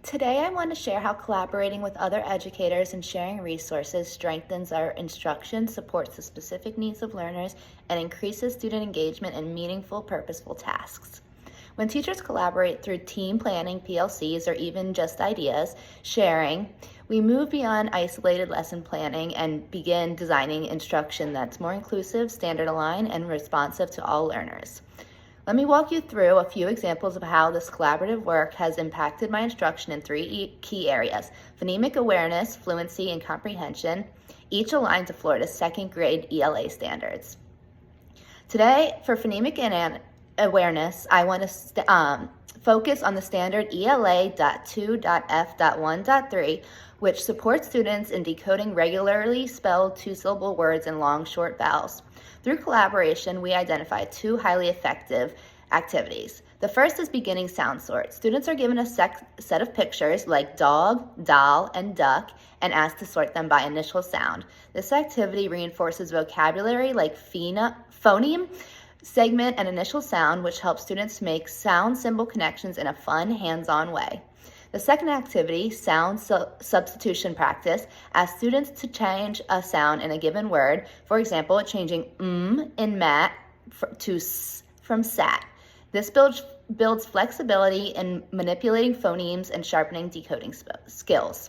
Today, I want to share how collaborating with other educators and sharing resources strengthens our instruction, supports the specific needs of learners, and increases student engagement in meaningful, purposeful tasks. When teachers collaborate through team planning, PLCs, or even just ideas sharing, we move beyond isolated lesson planning and begin designing instruction that's more inclusive, standard aligned, and responsive to all learners. Let me walk you through a few examples of how this collaborative work has impacted my instruction in three key areas: phonemic awareness, fluency, and comprehension, each aligned to Florida's second grade ELA standards. Today, for phonemic awareness, I want to focus on the standard ELA.2.F.1.3, which supports students in decoding regularly spelled two-syllable words and long, short vowels. Through collaboration, we identified two highly effective activities. The first is beginning sound sort. Students are given a set of pictures like dog, doll, and duck and asked to sort them by initial sound. This activity reinforces vocabulary like phoneme, segment, and initial sound, which helps students make sound symbol connections in a fun, hands-on way. The second activity, sound substitution practice, asks students to change a sound in a given word, for example, changing in mat to s from sat. This builds flexibility in manipulating phonemes and sharpening decoding skills.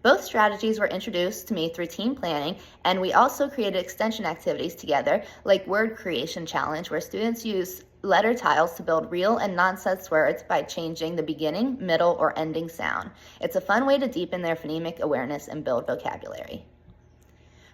Both strategies were introduced to me through team planning, and we also created extension activities together, like word creation challenge, where students use letter tiles to build real and nonsense words by changing the beginning, middle, or ending sound. It's a fun way to deepen their phonemic awareness and build vocabulary.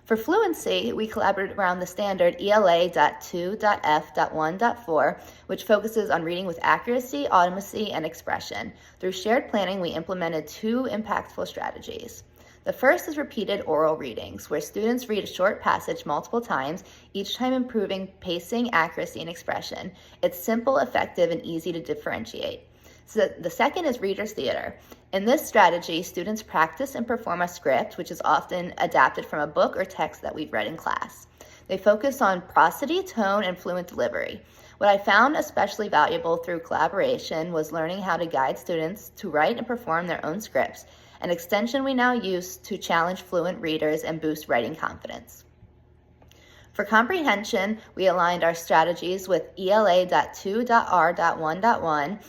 For fluency, we collaborated around the standard ELA.2.F.1.4, which focuses on reading with accuracy, automacy, and expression. Through shared planning, we implemented two impactful strategies. The first is repeated oral readings, where students read a short passage multiple times, each time improving pacing, accuracy, and expression. It's simple, effective, and easy to differentiate. So the second is reader's theater. In this strategy, students practice and perform a script, which is often adapted from a book or text that we've read in class. They focus on prosody, tone, and fluent delivery. What I found especially valuable through collaboration was learning how to guide students to write and perform their own scripts, an extension we now use to challenge fluent readers and boost writing confidence. For comprehension, we aligned our strategies with ELA.2.R.1.1,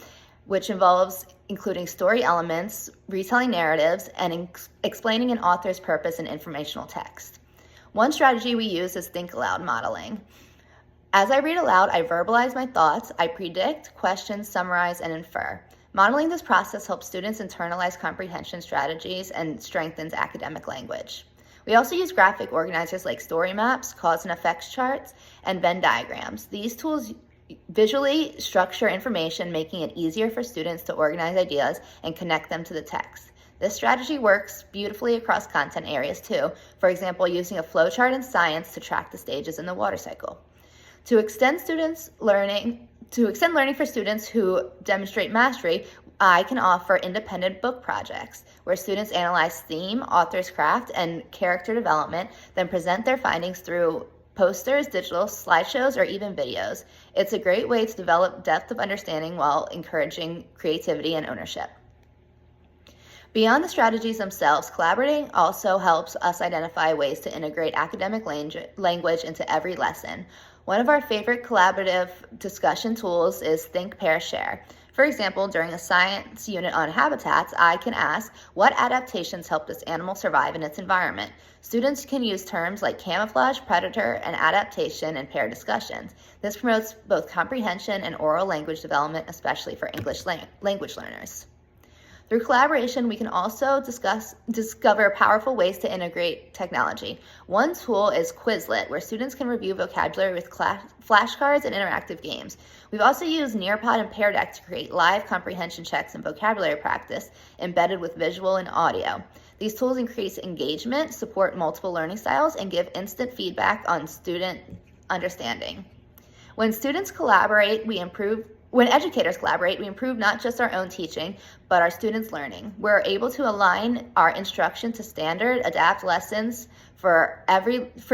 which involves including story elements, retelling narratives, and explaining an author's purpose in informational text. One strategy we use is think aloud modeling. As I read aloud, I verbalize my thoughts, I predict, question, summarize, and infer. Modeling this process helps students internalize comprehension strategies and strengthens academic language. We also use graphic organizers like story maps, cause and effects charts, and Venn diagrams. These tools visually structure information, making it easier for students to organize ideas and connect them to the text. This strategy works beautifully across content areas too, for example, using a flowchart in science to track the stages in the water cycle. To extend learning for students who demonstrate mastery, I can offer independent book projects where students analyze theme, author's craft, and character development, then present their findings through posters, digital slideshows, or even videos. It's a great way to develop depth of understanding while encouraging creativity and ownership. Beyond the strategies themselves, collaborating also helps us identify ways to integrate academic language into every lesson. One of our favorite collaborative discussion tools is Think, Pair, Share. For example, during a science unit on habitats, I can ask, what adaptations help this animal survive in its environment? Students can use terms like camouflage, predator, and adaptation in pair discussions. This promotes both comprehension and oral language development, especially for English language learners. Through collaboration, we can also discover powerful ways to integrate technology. One tool is Quizlet, where students can review vocabulary with flashcards and interactive games. We've also used Nearpod and Pear Deck to create live comprehension checks and vocabulary practice embedded with visual and audio. These tools increase engagement, support multiple learning styles, and give instant feedback on student understanding. When students collaborate, we improve When educators collaborate, we improve not just our own teaching, but our students' learning. We're able to align our instruction to standard, adapt lessons for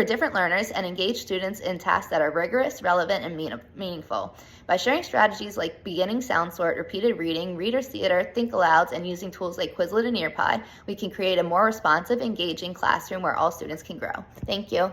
different learners, and engage students in tasks that are rigorous, relevant, and meaningful. By sharing strategies like beginning sound sort, repeated reading, readers theater, think alouds, and using tools like Quizlet and Nearpod, we can create a more responsive, engaging classroom where all students can grow. Thank you.